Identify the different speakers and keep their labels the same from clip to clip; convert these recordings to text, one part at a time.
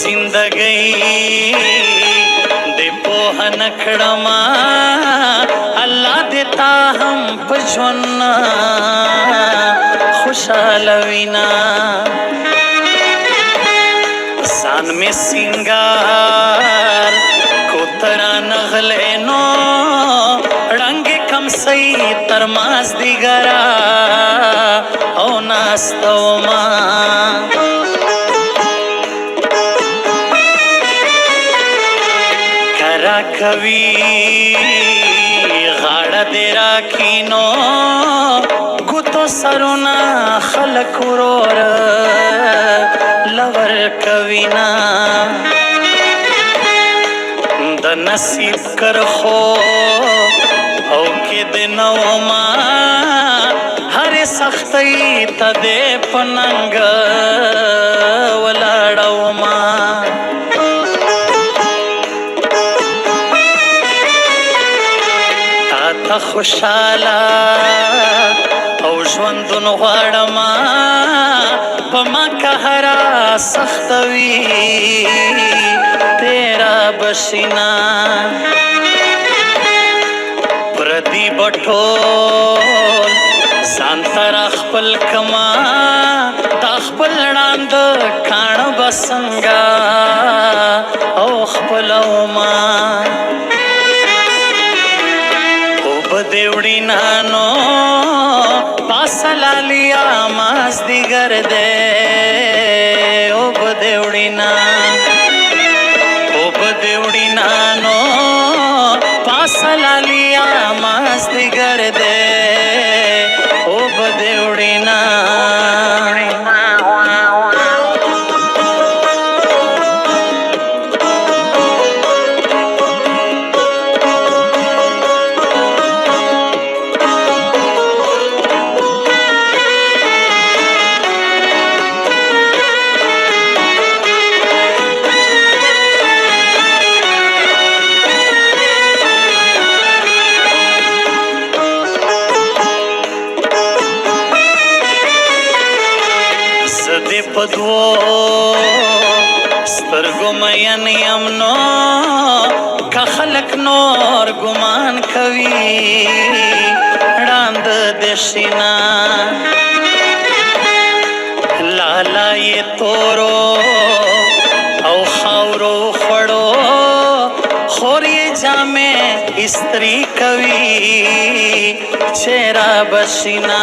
Speaker 1: जिंदगी दे पोह नखड़मा अल्लाह देता हम पजवन्ना खुशहाल विना सान में सिंगार कोतरा नगले नो रंगे कम सही तरमास दिगरा ओ नास्तोमा कवी गाड़ा दे राखीनो गुतो सरुना खलक रोर लवर कविना द नसीब कर खो औ के दिनोमा हरे सख्ती तदे पनंग वलाड़ोमा खुशाला او ژوندون غواړما په ما قهرا سختوي تیرا بشینا پردی بټول ځان تر خپل کما تا خپل وړاند کاڼ بسنګا او خپل اوما देवड़ी नानो पासला लिया मास दिगर दे ओ देवड़ी ना ओ देवड़ी नानो पासला लिया मास दिगर दे ओ देवड़ी ना पदवो स्तरगो मयन यमनो का खलक नोर गुमान कवी डांद देशिना लाला ये तोरो औ खावरो खड़ो खोर ये जामे स्त्री कवी चेहरा बशिना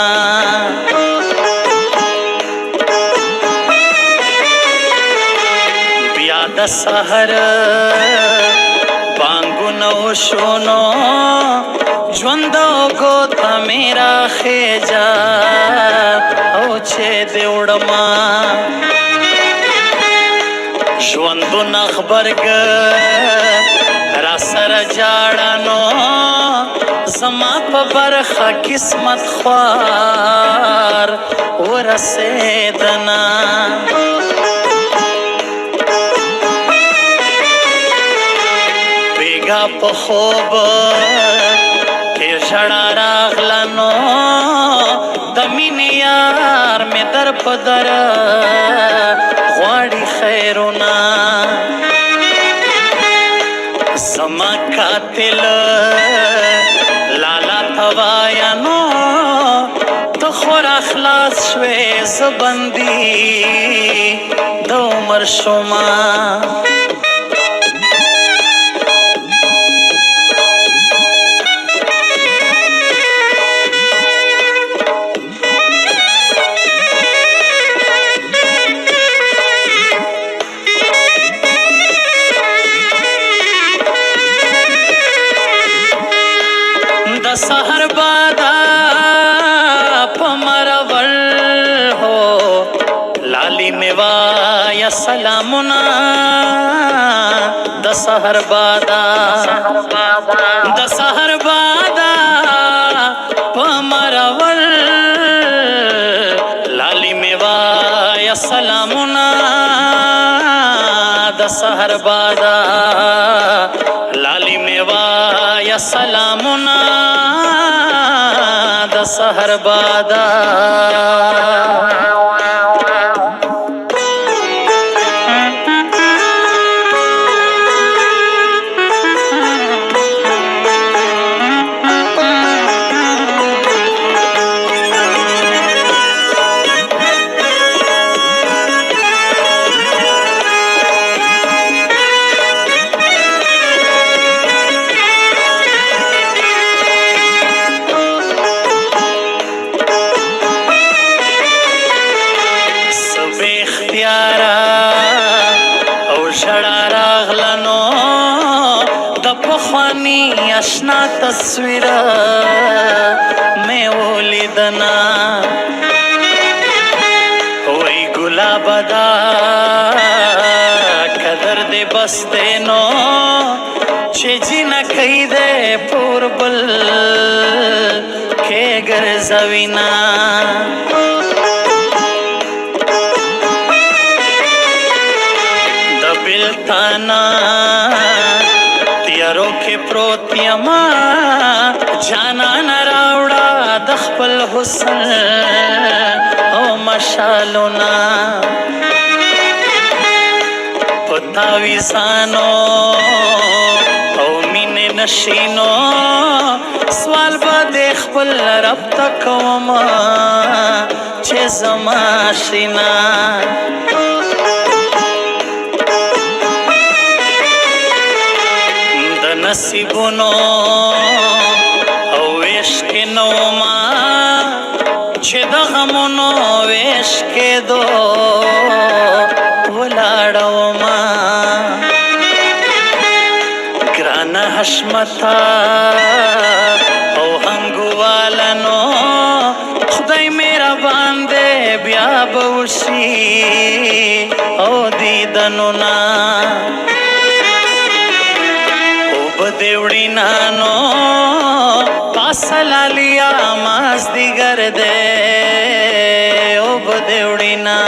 Speaker 1: द सहर बांगु नो शोनो ज्वंदो गोता मेरा खेजा ओ छे देवड़मा ज्वंदो नखबरग रासर जाड़ानो जमा बरखा किस्मत ख्वार वरसेदना خوب تیر شڑا راغلانو دمین یار میں در پدر غواړي خیرونا زما قاتل لالا توایا تو خور اخلاص شوی زبندی د عمر شما सहर बादा पमरवल हो लाली मेवा या सलामुना दशहर बादा पमरवल लाली मेवा या सलामुना दशहर बादा लाली मेवा या सलामुना दशहर बादा پخوانی اشنا تصویر میں ولیدنا وی گلاب دا قدر دے بستے نو چه جینا کئی دے پور بل کے گرزوینا دبلتانا تیارو کے پروتیما جانا نراوڑا دخپل حسن او مشالونا پتاوی سانو او مین نشینو سوال با دیخ بل رب تکوما چه زما شینا د نصیبونو او عشق نوما چه د غمونو عشق دو ولاړوما ګران حشمتا او هنګوالنو خدای مهربان دې بیا به وشي او دیدنو نا او به وړي نانو پاسلا لیا ماز دیګر دې او به وړي نا